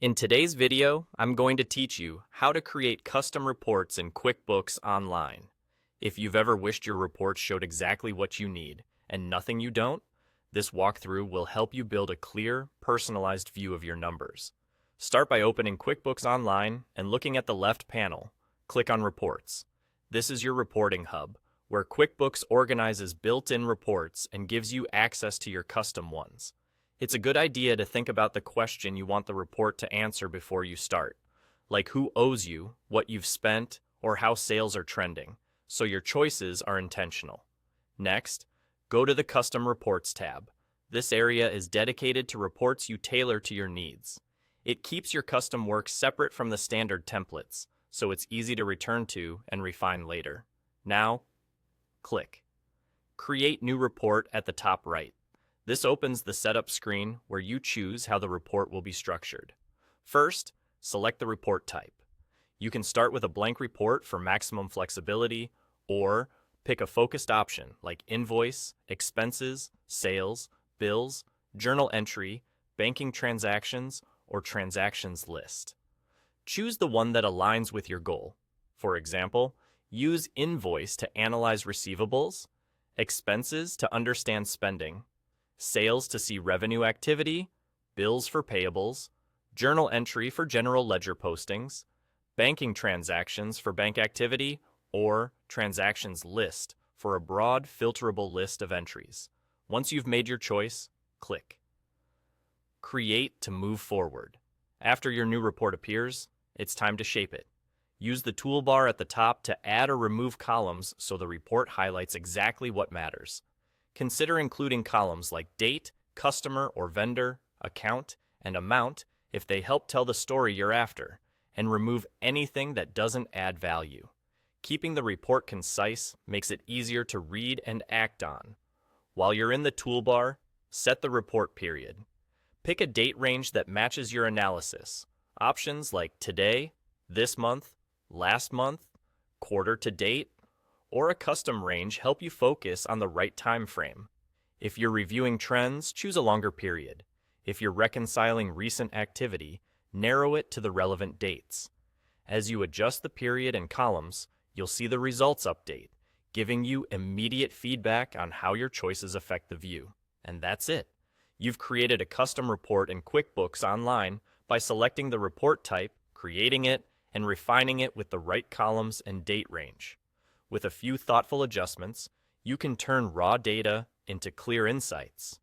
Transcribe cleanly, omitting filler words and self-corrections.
In today's video, I'm going to teach you how to create custom reports in QuickBooks Online. If you've ever wished your reports showed exactly what you need and nothing you don't, this walkthrough will help you build a clear, personalized view of your numbers. Start by opening QuickBooks Online and looking at the left panel. Click on Reports. This is your reporting hub, where QuickBooks organizes built-in reports and gives you access to your custom ones. It's a good idea to think about the question you want the report to answer before you start, like who owes you, what you've spent, or how sales are trending, so your choices are intentional. Next, go to the Custom Reports tab. This area is dedicated to reports you tailor to your needs. It keeps your custom work separate from the standard templates, so it's easy to return to and refine later. Now, click Create New Report at the top right. This opens the setup screen where you choose how the report will be structured. First, select the report type. You can start with a blank report for maximum flexibility, or pick a focused option like invoice, expenses, sales, bills, journal entry, banking transactions, or transactions list. Choose the one that aligns with your goal. For example, use invoice to analyze receivables, expenses to understand spending, sales to see revenue activity, bills for payables, journal entry for general ledger postings, banking transactions for bank activity, or transactions list for a broad filterable list of entries. Once you've made your choice, click Create to move forward. After your new report appears, it's time to shape it. Use the toolbar at the top to add or remove columns so the report highlights exactly what matters. Consider including columns like date, customer or vendor, account, and amount if they help tell the story you're after, and remove anything that doesn't add value. Keeping the report concise makes it easier to read and act on. While you're in the toolbar, set the report period. Pick a date range that matches your analysis. Options like today, this month, last month, quarter to date, or a custom range help you focus on the right time frame. If you're reviewing trends, choose a longer period. If you're reconciling recent activity, narrow it to the relevant dates. As you adjust the period and columns, you'll see the results update, giving you immediate feedback on how your choices affect the view. And that's it. You've created a custom report in QuickBooks Online by selecting the report type, creating it, and refining it with the right columns and date range. With a few thoughtful adjustments, you can turn raw data into clear insights.